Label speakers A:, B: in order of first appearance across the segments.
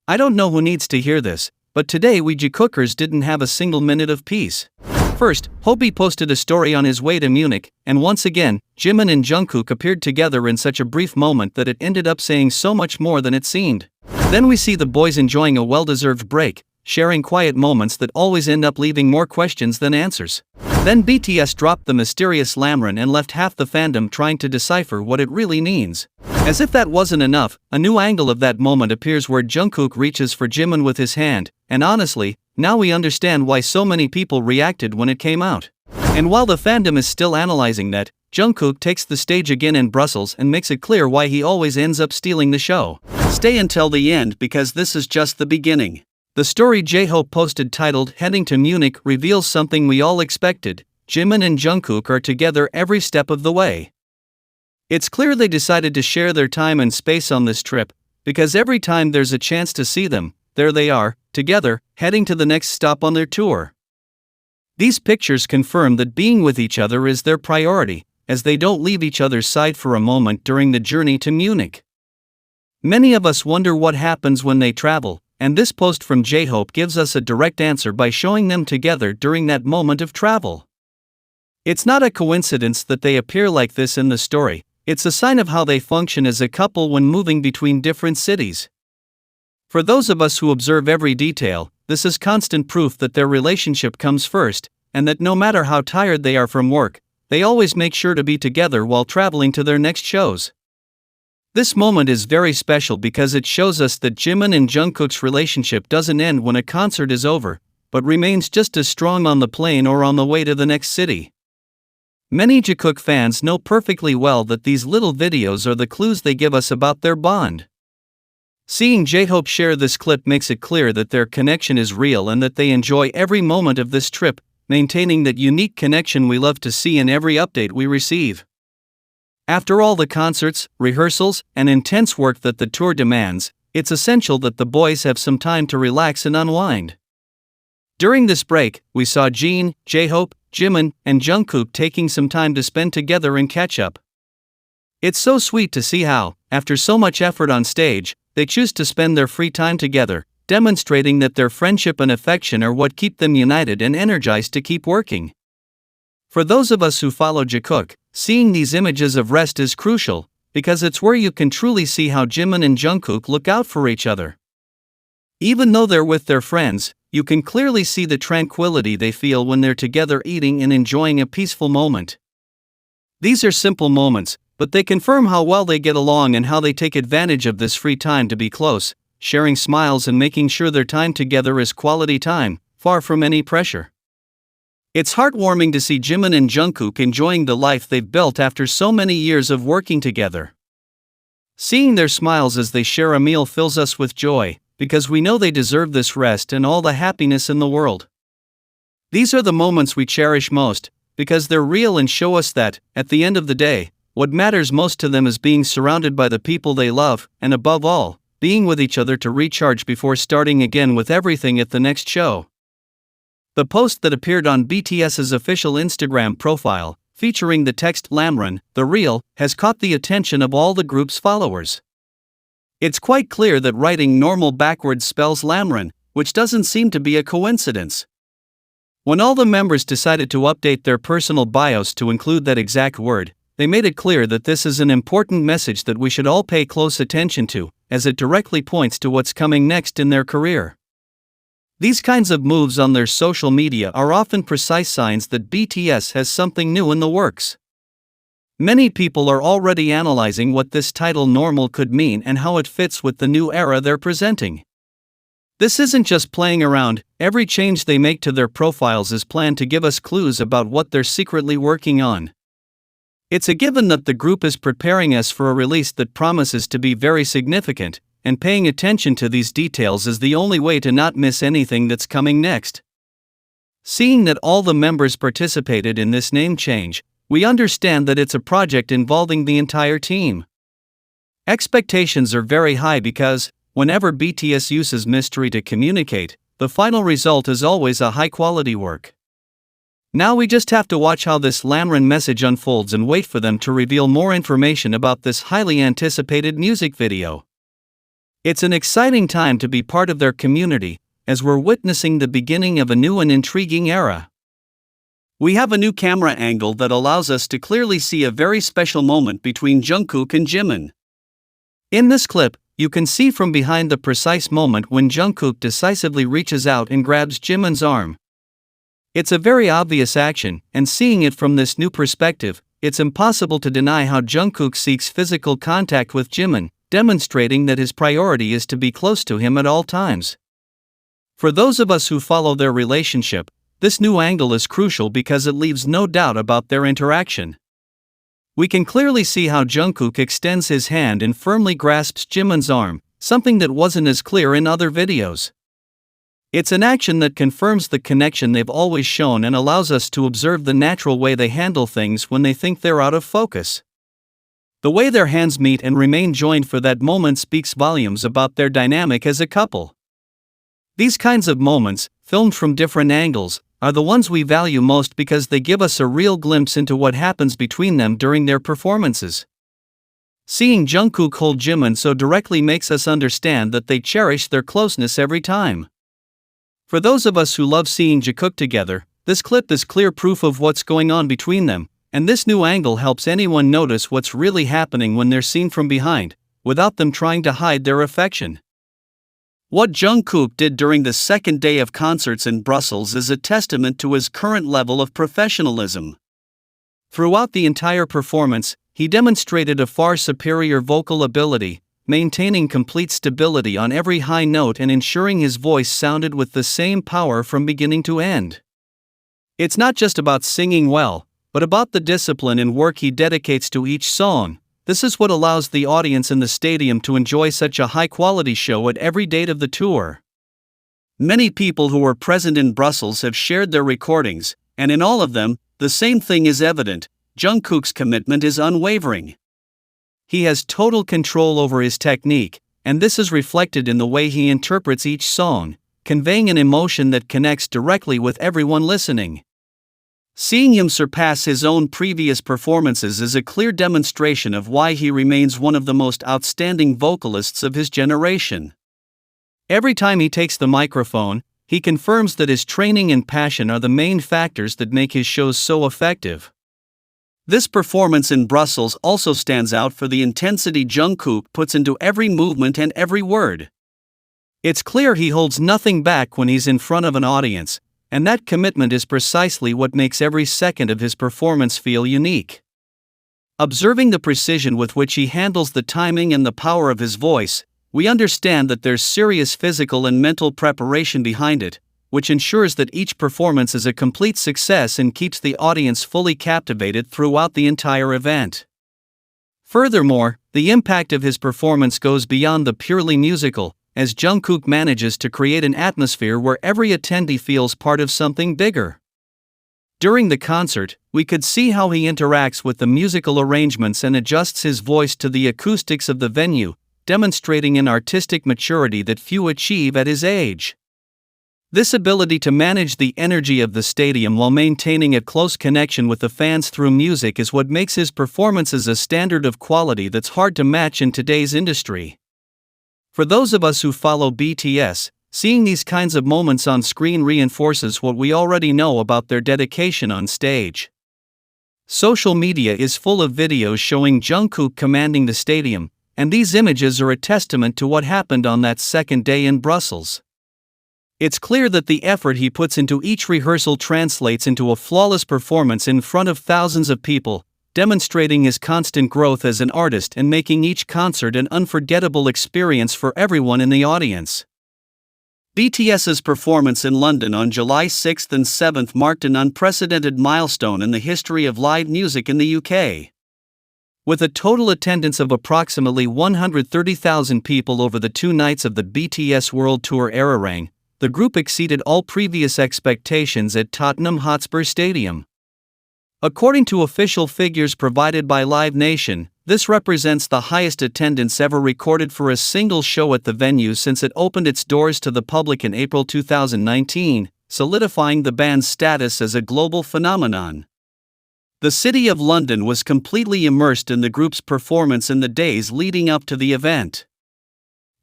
A: I don't know who needs to hear this, but today we Jikookers didn't have a single minute of peace. First, Hobi posted a story on his way to Munich, and once again, Jimin and Jungkook appeared together in such a brief moment that it ended up saying so much more than it seemed. Then we see the boys enjoying a well-deserved break, sharing quiet moments that always end up leaving more questions than answers. Then BTS dropped the mysterious Lamron and left half the fandom trying to decipher what it really means. As if that wasn't enough, a new angle of that moment appears where Jungkook reaches for Jimin with his hand, and honestly, now we understand why so many people reacted when it came out. And while the fandom is still analyzing that, Jungkook takes the stage again in Brussels and makes it clear why he always ends up stealing the show. Stay until the end because this is just the beginning. The story J-Hope posted titled "Heading to Munich" reveals something we all expected: Jimin and Jungkook are together every step of the way. It's clear they decided to share their time and space on this trip, because every time there's a chance to see them, there they are, together, heading to the next stop on their tour. These pictures confirm that being with each other is their priority, as they don't leave each other's side for a moment during the journey to Munich. Many of us wonder what happens when they travel, and this post from J-Hope gives us a direct answer by showing them together during that moment of travel. It's not a coincidence that they appear like this in the story, it's a sign of how they function as a couple when moving between different cities. For those of us who observe every detail, this is constant proof that their relationship comes first, and that no matter how tired they are from work, they always make sure to be together while traveling to their next shows. This moment is very special because it shows us that Jimin and Jungkook's relationship doesn't end when a concert is over, but remains just as strong on the plane or on the way to the next city. Many Jikook fans know perfectly well that these little videos are the clues they give us about their bond. Seeing J-Hope share this clip makes it clear that their connection is real and that they enjoy every moment of this trip, maintaining that unique connection we love to see in every update we receive. After all the concerts, rehearsals, and intense work that the tour demands, it's essential that the boys have some time to relax and unwind. During this break, we saw Jin, J-Hope, Jimin, and Jungkook taking some time to spend together and catch up. It's so sweet to see how, after so much effort on stage, they choose to spend their free time together, demonstrating that their friendship and affection are what keep them united and energized to keep working. For those of us who follow Jikook, seeing these images of rest is crucial, because it's where you can truly see how Jimin and Jungkook look out for each other. Even though they're with their friends, you can clearly see the tranquility they feel when they're together eating and enjoying a peaceful moment. These are simple moments, but they confirm how well they get along and how they take advantage of this free time to be close, sharing smiles and making sure their time together is quality time, far from any pressure. It's heartwarming to see Jimin and Jungkook enjoying the life they've built after so many years of working together. Seeing their smiles as they share a meal fills us with joy, because we know they deserve this rest and all the happiness in the world. These are the moments we cherish most, because they're real and show us that, at the end of the day, what matters most to them is being surrounded by the people they love, and above all, being with each other to recharge before starting again with everything at the next show. The post that appeared on BTS's official Instagram profile, featuring the text "Lamron, the real," has caught the attention of all the group's followers. It's quite clear that writing normal backwards spells Lamron, which doesn't seem to be a coincidence. When all the members decided to update their personal bios to include that exact word, they made it clear that this is an important message that we should all pay close attention to, as it directly points to what's coming next in their career. These kinds of moves on their social media are often precise signs that BTS has something new in the works. Many people are already analyzing what this title "normal" could mean and how it fits with the new era they're presenting. This isn't just playing around, every change they make to their profiles is planned to give us clues about what they're secretly working on. It's a given that the group is preparing us for a release that promises to be very significant, and paying attention to these details is the only way to not miss anything that's coming next. Seeing that all the members participated in this name change, we understand that it's a project involving the entire team. Expectations are very high because, whenever BTS uses mystery to communicate, the final result is always a high-quality work. Now we just have to watch how this Lamron message unfolds and wait for them to reveal more information about this highly anticipated music video. It's an exciting time to be part of their community, as we're witnessing the beginning of a new and intriguing era. We have a new camera angle that allows us to clearly see a very special moment between Jungkook and Jimin. In this clip, you can see from behind the precise moment when Jungkook decisively reaches out and grabs Jimin's arm. It's a very obvious action, and seeing it from this new perspective, it's impossible to deny how Jungkook seeks physical contact with Jimin, demonstrating that his priority is to be close to him at all times. For those of us who follow their relationship, this new angle is crucial because it leaves no doubt about their interaction. We can clearly see how Jungkook extends his hand and firmly grasps Jimin's arm, something that wasn't as clear in other videos. It's an action that confirms the connection they've always shown and allows us to observe the natural way they handle things when they think they're out of focus. The way their hands meet and remain joined for that moment speaks volumes about their dynamic as a couple. These kinds of moments, filmed from different angles, are the ones we value most because they give us a real glimpse into what happens between them during their performances. Seeing Jungkook hold Jimin so directly makes us understand that they cherish their closeness every time. For those of us who love seeing Jikook together, this clip is clear proof of what's going on between them, and this new angle helps anyone notice what's really happening when they're seen from behind, without them trying to hide their affection. What Jungkook did during the second day of concerts in Brussels is a testament to his current level of professionalism. Throughout the entire performance, he demonstrated a far superior vocal ability, maintaining complete stability on every high note and ensuring his voice sounded with the same power from beginning to end. It's not just about singing well, but about the discipline and work he dedicates to each song. This is what allows the audience in the stadium to enjoy such a high-quality show at every date of the tour. Many people who were present in Brussels have shared their recordings, and in all of them, the same thing is evident: Jungkook's commitment is unwavering. He has total control over his technique, and this is reflected in the way he interprets each song, conveying an emotion that connects directly with everyone listening. Seeing him surpass his own previous performances is a clear demonstration of why he remains one of the most outstanding vocalists of his generation. Every time he takes the microphone, he confirms that his training and passion are the main factors that make his shows so effective. This performance in Brussels also stands out for the intensity Jungkook puts into every movement and every word. It's clear he holds nothing back when he's in front of an audience, and that commitment is precisely what makes every second of his performance feel unique. Observing the precision with which he handles the timing and the power of his voice, we understand that there's serious physical and mental preparation behind it, which ensures that each performance is a complete success and keeps the audience fully captivated throughout the entire event. Furthermore, the impact of his performance goes beyond the purely musical, as Jungkook manages to create an atmosphere where every attendee feels part of something bigger. During the concert, we could see how he interacts with the musical arrangements and adjusts his voice to the acoustics of the venue, demonstrating an artistic maturity that few achieve at his age. This ability to manage the energy of the stadium while maintaining a close connection with the fans through music is what makes his performances a standard of quality that's hard to match in today's industry. For those of us who follow BTS, seeing these kinds of moments on screen reinforces what we already know about their dedication on stage. Social media is full of videos showing Jungkook commanding the stadium, and these images are a testament to what happened on that second day in Brussels. It's clear that the effort he puts into each rehearsal translates into a flawless performance in front of thousands of people, demonstrating his constant growth as an artist and making each concert an unforgettable experience for everyone in the audience. BTS's performance in London on July 6 and 7 marked an unprecedented milestone in the history of live music in the UK. With a total attendance of approximately 130,000 people over the 2 nights of the BTS World Tour Erarang, the group exceeded all previous expectations at Tottenham Hotspur Stadium. According to official figures provided by Live Nation, this represents the highest attendance ever recorded for a single show at the venue since it opened its doors to the public in April 2019, solidifying the band's status as a global phenomenon. The City of London was completely immersed in the group's performance in the days leading up to the event.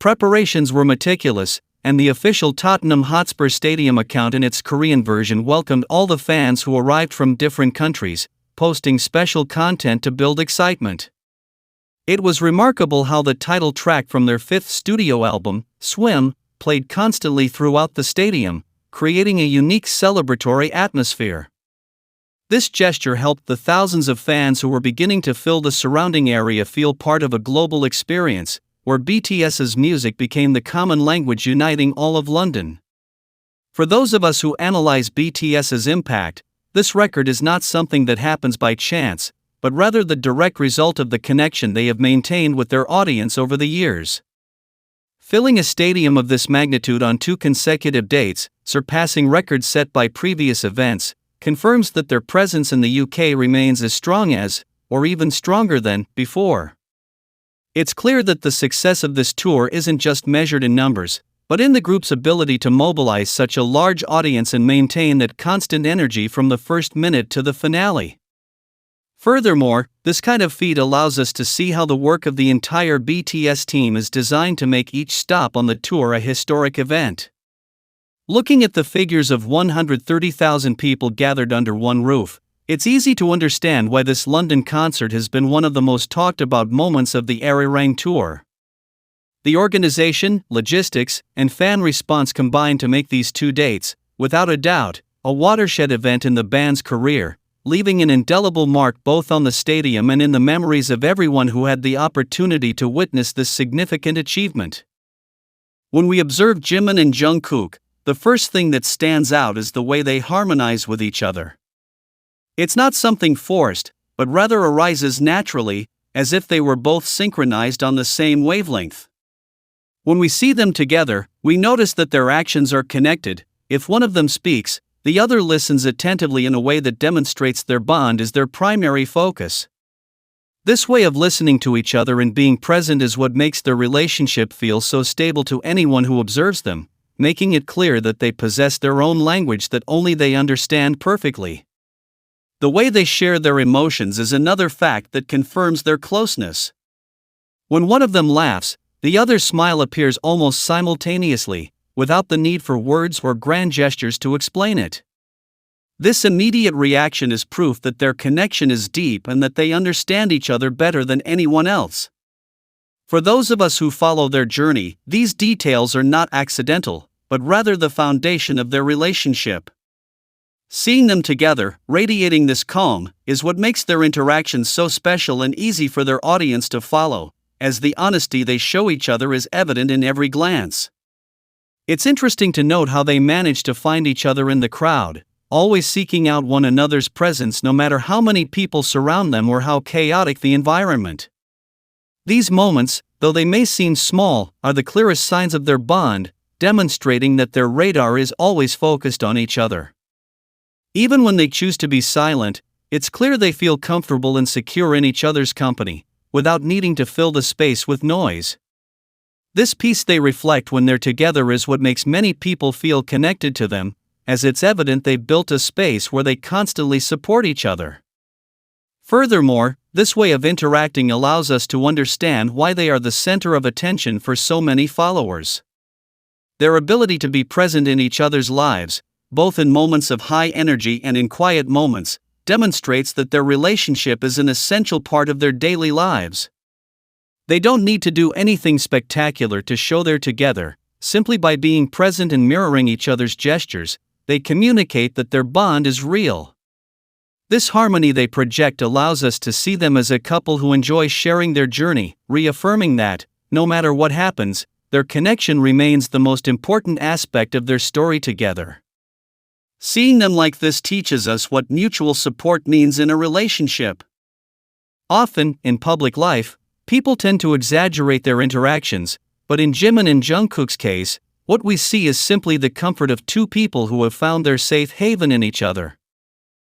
A: preparations were meticulous, and the official Tottenham Hotspur Stadium account in its Korean version welcomed all the fans who arrived from different countries, posting special content to build excitement. It was remarkable how the title track from their fifth studio album, Swim, played constantly throughout the stadium, creating a unique celebratory atmosphere. This gesture helped the thousands of fans who were beginning to fill the surrounding area feel part of a global experience, where BTS's music became the common language uniting all of London. For those of us who analyze BTS's impact, this record is not something that happens by chance, but rather the direct result of the connection they have maintained with their audience over the years. Filling a stadium of this magnitude on 2 consecutive dates, surpassing records set by previous events, confirms that their presence in the UK remains as strong as, or even stronger than, before. It's clear that the success of this tour isn't just measured in numbers, but in the group's ability to mobilize such a large audience and maintain that constant energy from the first minute to the finale. Furthermore, this kind of feat allows us to see how the work of the entire BTS team is designed to make each stop on the tour a historic event. Looking at the figures of 130,000 people gathered under one roof, it's easy to understand why this London concert has been one of the most talked about moments of the Arirang tour. The organization, logistics, and fan response combined to make these 2 dates, without a doubt, a watershed event in the band's career, leaving an indelible mark both on the stadium and in the memories of everyone who had the opportunity to witness this significant achievement. When we observe Jimin and Jungkook, the first thing that stands out is the way they harmonize with each other. It's not something forced, but rather arises naturally, as if they were both synchronized on the same wavelength. When we see them together, we notice that their actions are connected. If one of them speaks, the other listens attentively in a way that demonstrates their bond is their primary focus. This way of listening to each other and being present is what makes their relationship feel so stable to anyone who observes them, making it clear that they possess their own language that only they understand perfectly. The way they share their emotions is another fact that confirms their closeness. When one of them laughs, the other's smile appears almost simultaneously, without the need for words or grand gestures to explain it. This immediate reaction is proof that their connection is deep and that they understand each other better than anyone else. For those of us who follow their journey, these details are not accidental, but rather the foundation of their relationship. Seeing them together, radiating this calm, is what makes their interactions so special and easy for their audience to follow, as the honesty they show each other is evident in every glance. It's interesting to note how they manage to find each other in the crowd, always seeking out one another's presence no matter how many people surround them or how chaotic the environment. These moments, though they may seem small, are the clearest signs of their bond, demonstrating that their radar is always focused on each other. Even when they choose to be silent, it's clear they feel comfortable and secure in each other's company, without needing to fill the space with noise. This peace they reflect when they're together is what makes many people feel connected to them, as it's evident they've built a space where they constantly support each other. Furthermore, this way of interacting allows us to understand why they are the center of attention for so many followers. Their ability to be present in each other's lives, both in moments of high energy and in quiet moments, demonstrates that their relationship is an essential part of their daily lives. They don't need to do anything spectacular to show they're together. Simply by being present and mirroring each other's gestures, they communicate that their bond is real. This harmony they project allows us to see them as a couple who enjoy sharing their journey, reaffirming that, no matter what happens, their connection remains the most important aspect of their story together. Seeing them like this teaches us what mutual support means in a relationship. Often, in public life, people tend to exaggerate their interactions, but in Jimin and Jungkook's case, what we see is simply the comfort of 2 people who have found their safe haven in each other.